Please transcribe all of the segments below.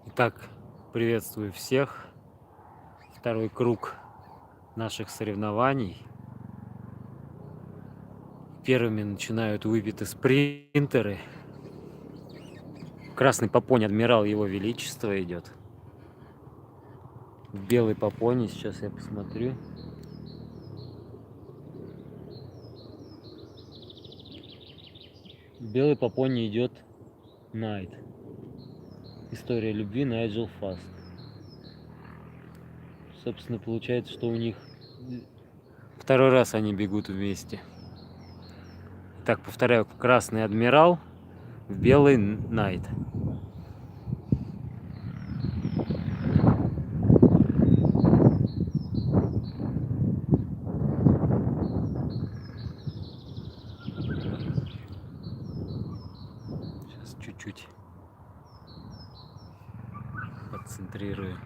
Итак, приветствую всех. Второй круг наших соревнований. Первыми начинают выпиты спринтеры. Красный попонь адмирал Его Величества идет. В белой попоне, сейчас я посмотрю. В белой попоне идет Найт. История любви Найджел Фаст. Собственно, получается, что у них второй раз они бегут вместе. Так, повторяю, красный адмирал, в белый Найт. Сейчас чуть-чуть подцентрирую.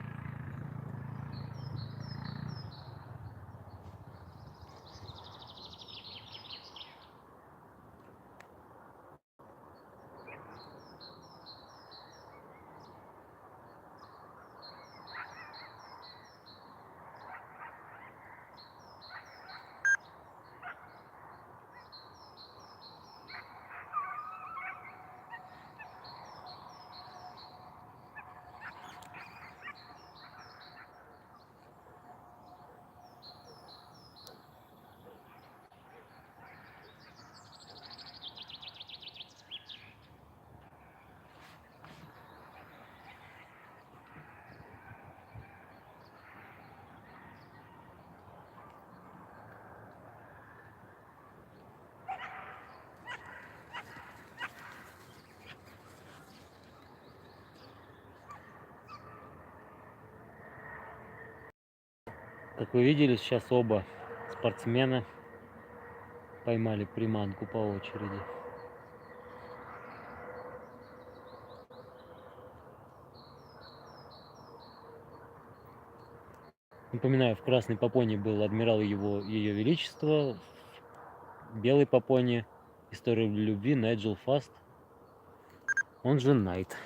Как вы видели, сейчас оба спортсмена поймали приманку по очереди. Напоминаю, в красной попоне был адмирал Ее Величества, в белой попоне история любви Найджел Фаст, он же Найт.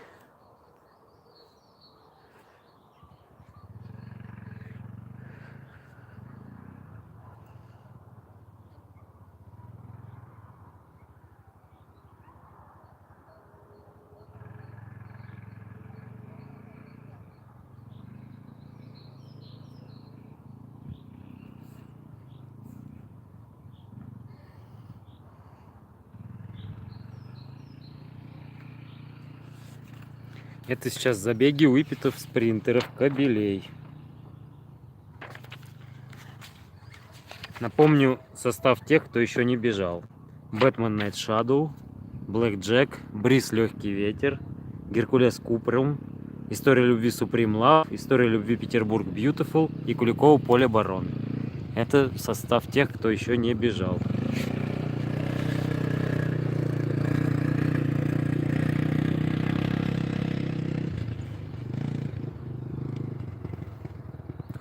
Это сейчас забеги выпитов спринтеров кобелей. Напомню состав тех, кто еще не бежал. Бэтмен Найт Шадоу, Блэк Джек, Бриз Легкий Ветер, Геркулес Купрум, История любви Суприм Лав, История любви Петербург Бьютифул и Куликова Поле Барон. Это состав тех, кто еще не бежал.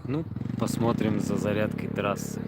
Ну, посмотрим за зарядкой трассы.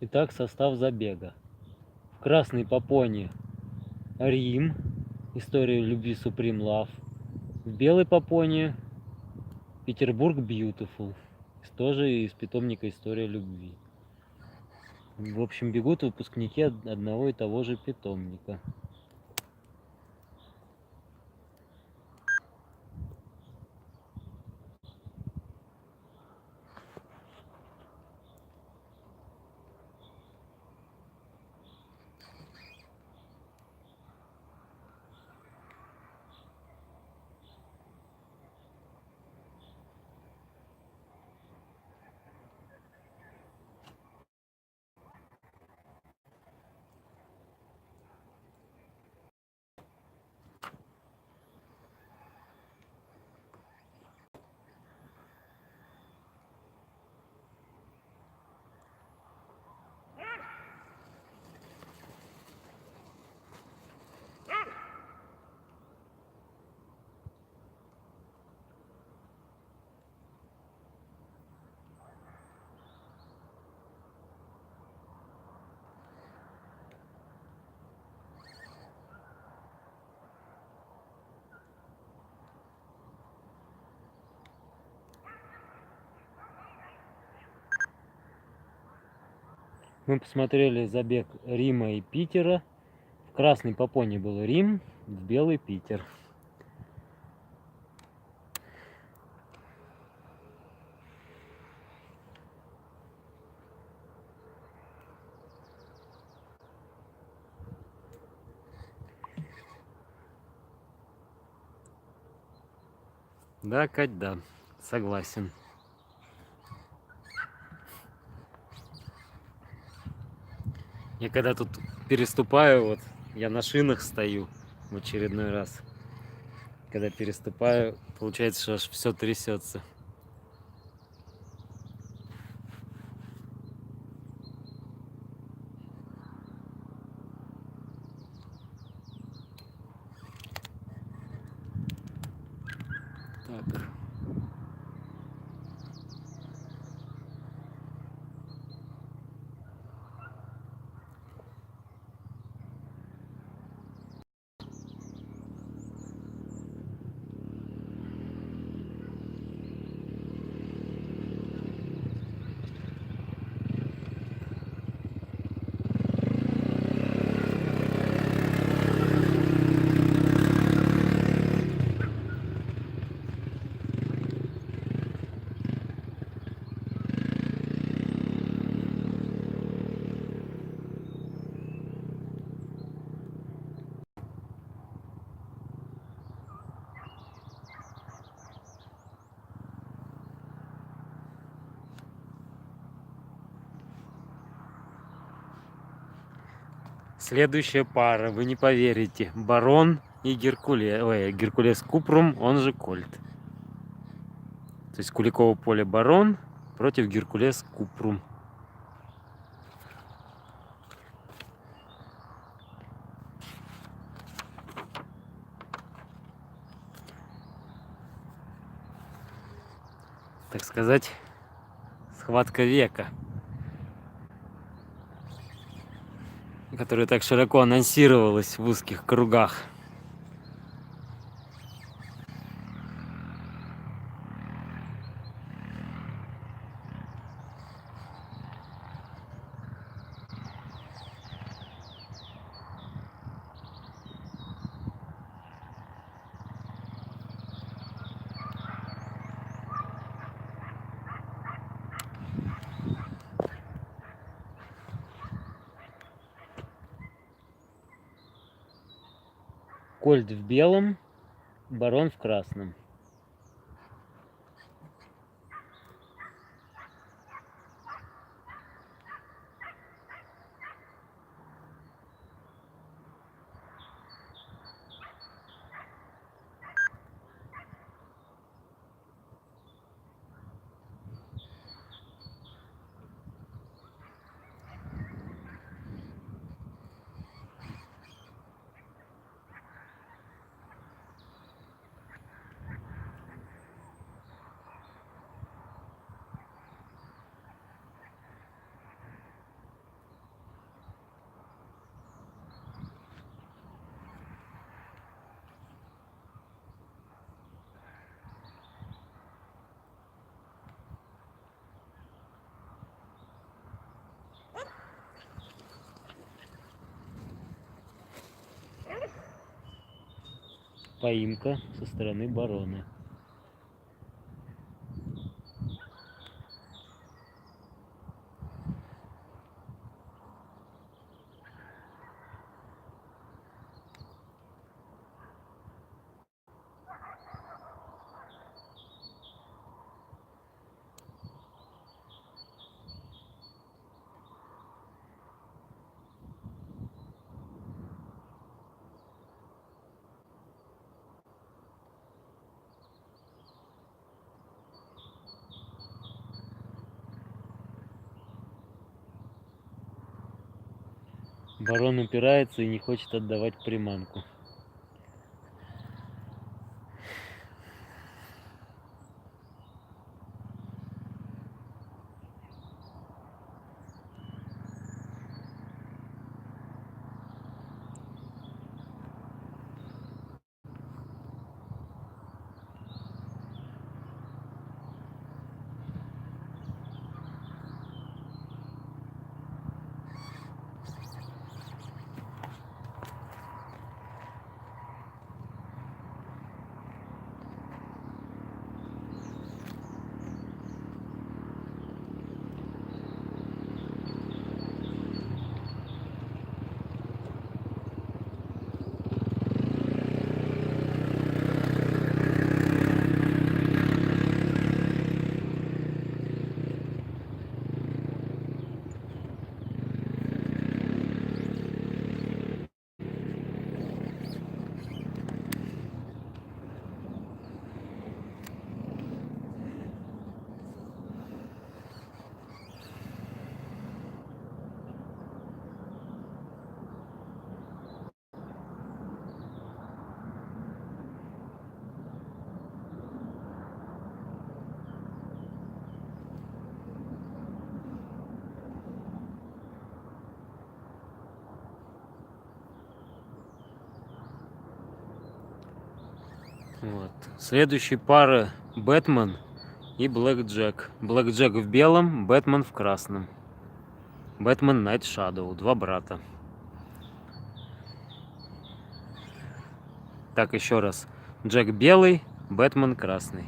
Итак, состав забега. В красной попоне Рим, История любви Supreme Love. В белой попоне Петербург Бьютифул, тоже из питомника История любви. В общем, бегут выпускники одного и того же питомника. Мы посмотрели забег Рима и Питера. В красный попоне был Рим, в белый Питер. Да, Кать, да, согласен. Я когда тут переступаю, вот я на шинах стою в очередной раз. Когда переступаю, получается, что аж все трясется. Так. Следующая пара, вы не поверите. Барон и Геркулес. Ой, Геркулес Купрум, он же Кольт. То есть Куликово поле Барон против Геркулес Купрум. Так сказать, схватка века, которая так широко анонсировалась в узких кругах. Кольт в белом, Барон в красном. Поимка со стороны барона. Барон упирается и не хочет отдавать приманку. Вот. Следующие пары Бэтмен и Блэк Джек. Блэк Джек в белом, Бэтмен в красном. Бэтмен Найт Шадоу, два брата. Так, еще раз. Джек белый, Бэтмен красный.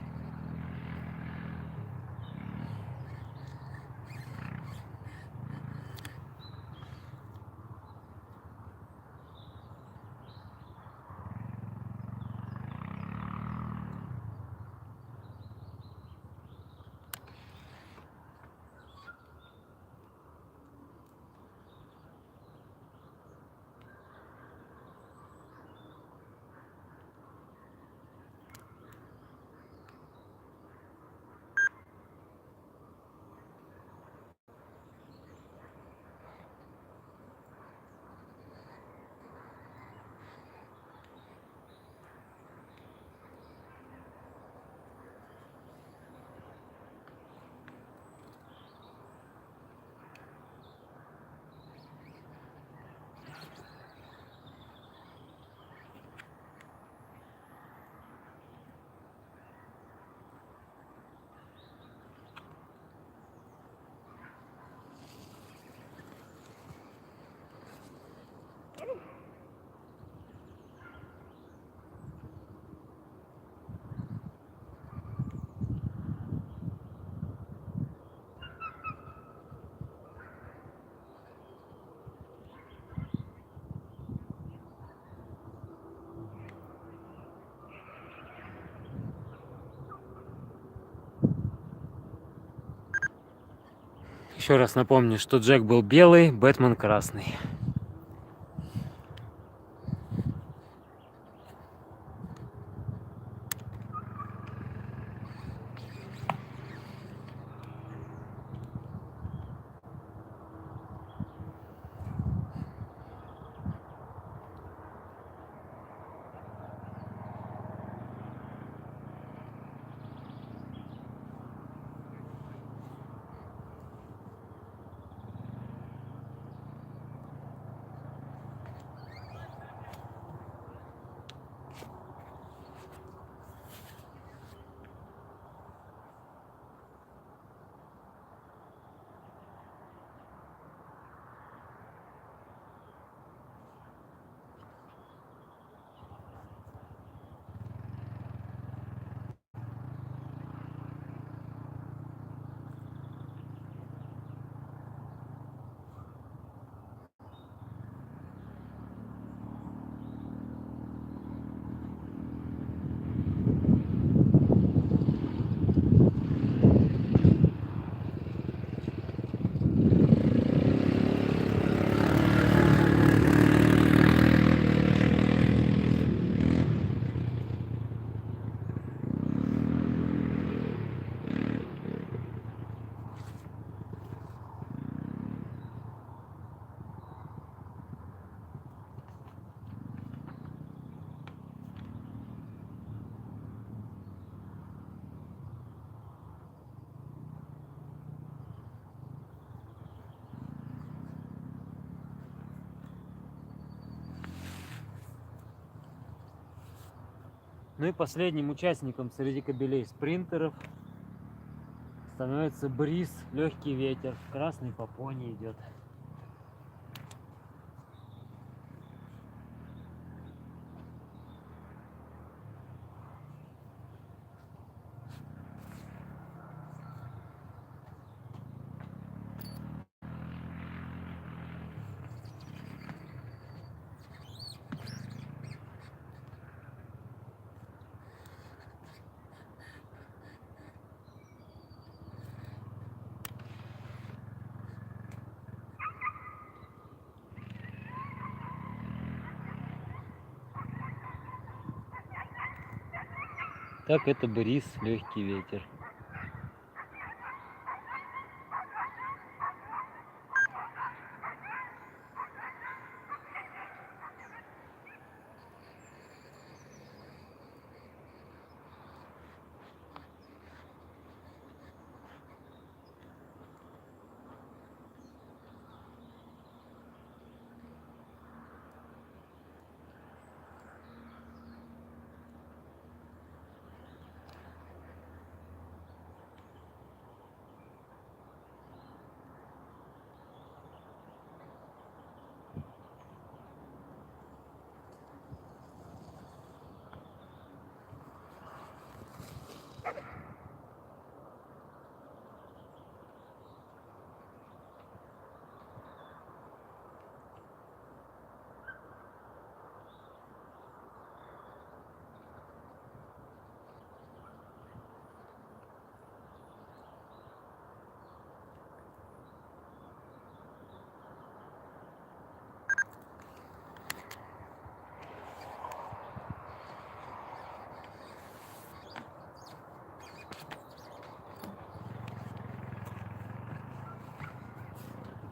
Еще раз напомню, что Джек был белый, Бэтмен красный. Ну и последним участником среди кабелей спринтеров становится бриз, легкий ветер. Красный по пони идет. Так, это бриз, легкий ветер.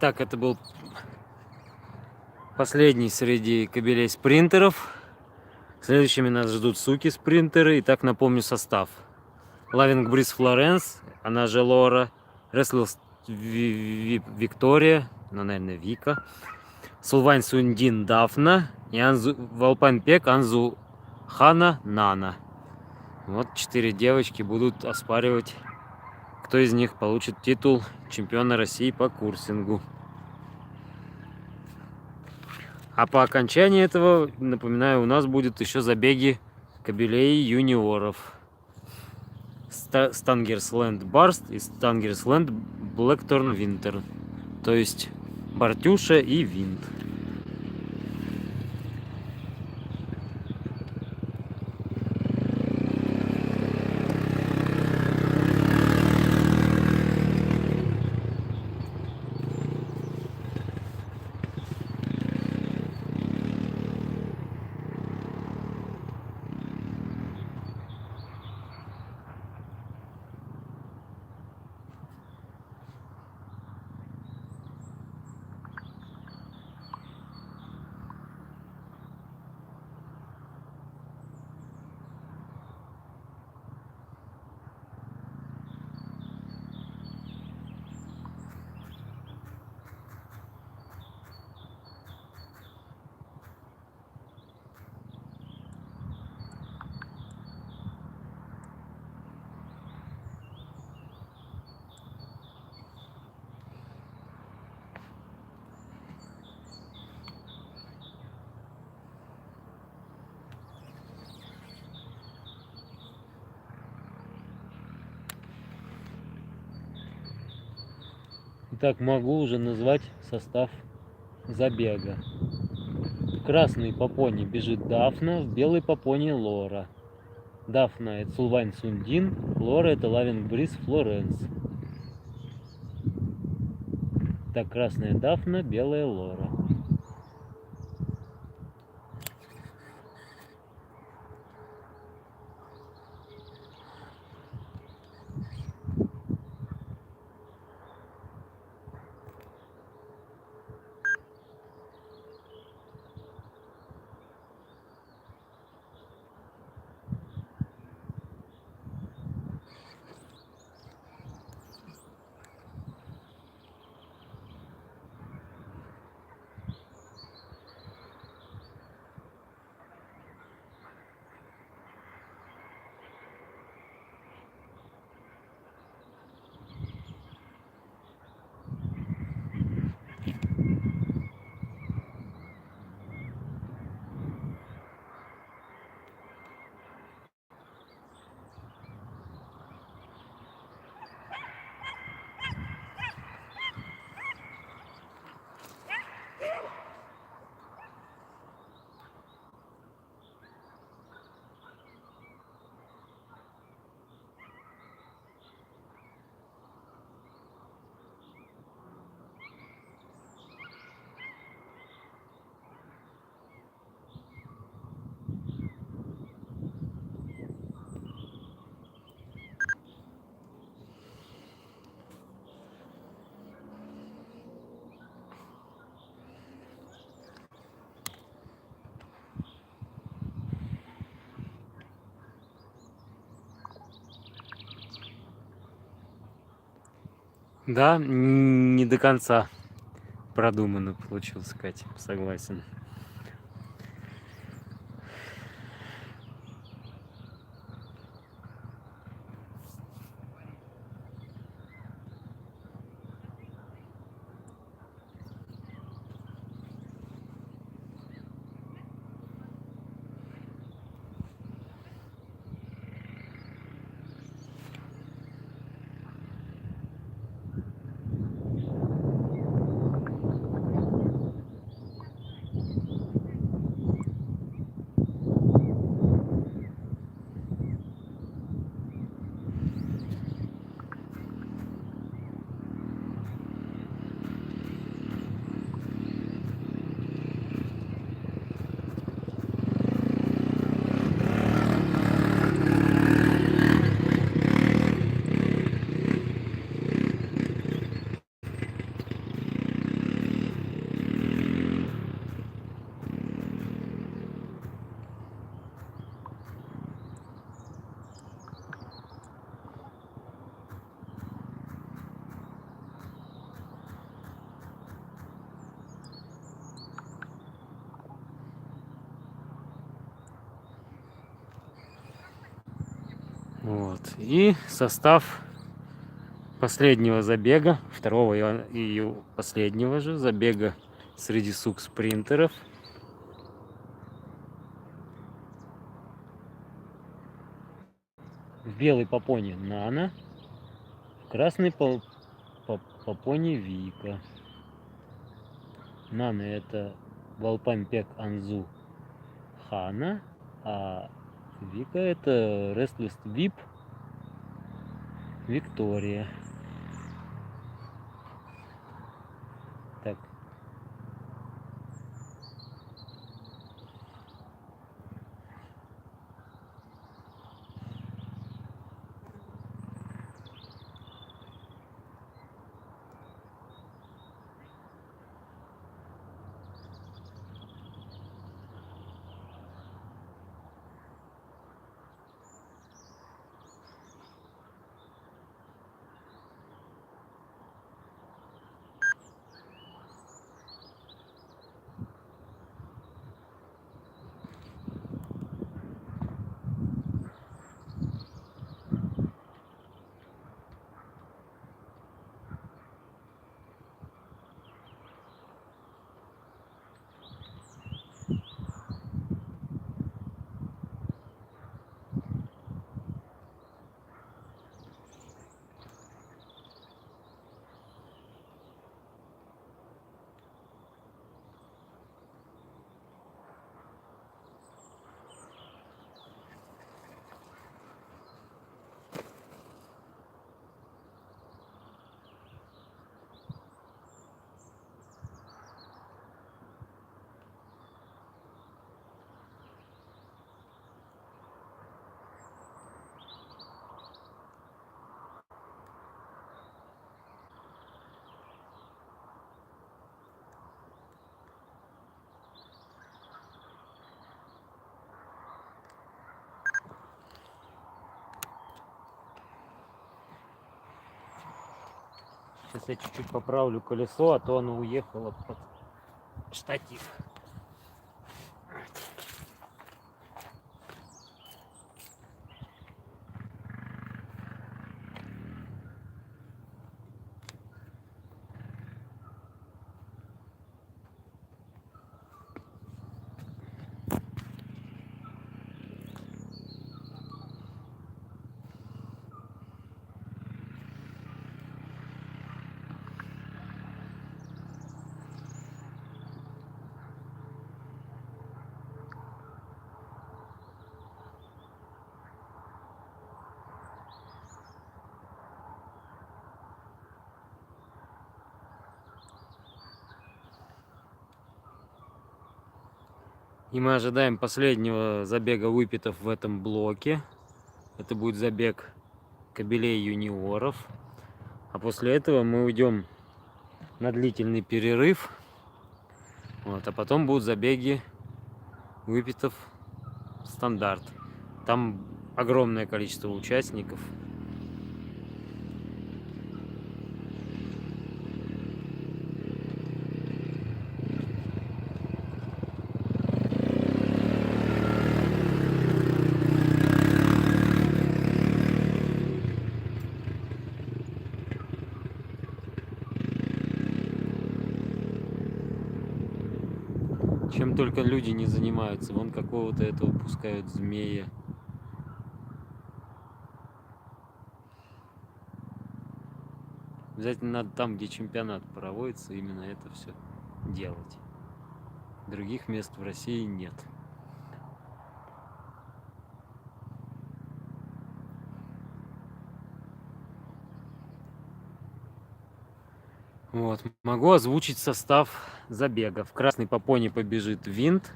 Итак, это был последний среди кабелей спринтеров. Следующими нас ждут суки-спринтеры. Итак, напомню состав. Лавинг Бриз Флоренс, она же Лора. Рестлс Виктория, ну, наверное, Вика. Сулвайн Сундин Дафна. И Анзу Валпанпек Анзу Хана Нана. Вот 4 девочки будут оспаривать, кто из них получит титул чемпиона России по курсингу. А по окончании этого, напоминаю, у нас будет еще забеги кабелей юниоров. Стангерсленд Барст и Стангерсленд Блэкторн Винтер. То есть Бартюша и Винт. Итак, могу уже назвать состав забега. В красной попоне бежит Дафна, в белой попоне Лора. Дафна — это Сулвайн Сундин, Лора — это Лавинг Бриз Флоренс. Так, красная Дафна, белая Лора. Да, не до конца продуманно получилось, Катя, согласен. Вот. И состав последнего забега, второго и последнего же забега среди сук-спринтеров. В белой попоне Нана, в красной попоне Вика. Нана это Валпампек Анзу Хана, а Вика это Restless Vip Виктория. Так. Сейчас я чуть-чуть поправлю колесо, а то оно уехало под штатив. И мы ожидаем последнего забега выпитов в этом блоке. Это будет забег кобелей юниоров. А после этого мы уйдем на длительный перерыв. Вот, а потом будут забеги выпитов стандарт. Там огромное количество участников. Чем только люди не занимаются. Вон какого-то этого пускают змея. Обязательно надо там, где чемпионат проводится, именно это все делать. Других мест в России нет. Вот. Могу озвучить состав забега. В красной попоне побежит Винт,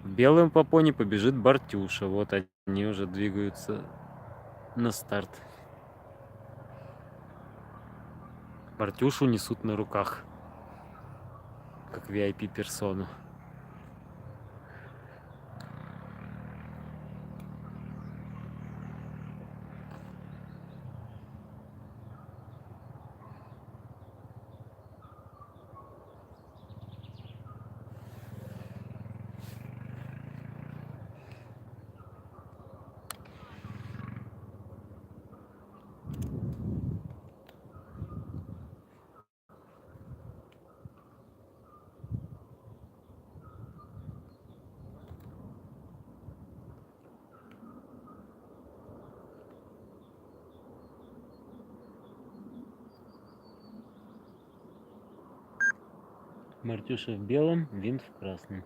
в белом попоне побежит Бартюша. Вот они уже двигаются на старт. Бартюшу несут на руках, как VIP-персону. Мартюша в белом, винт в красном.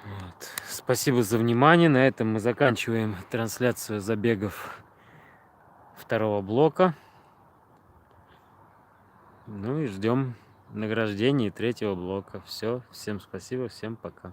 Вот. Спасибо за внимание. На этом мы заканчиваем трансляцию забегов второго блока. Ну и ждем награждений третьего блока. Все. Всем спасибо, всем пока.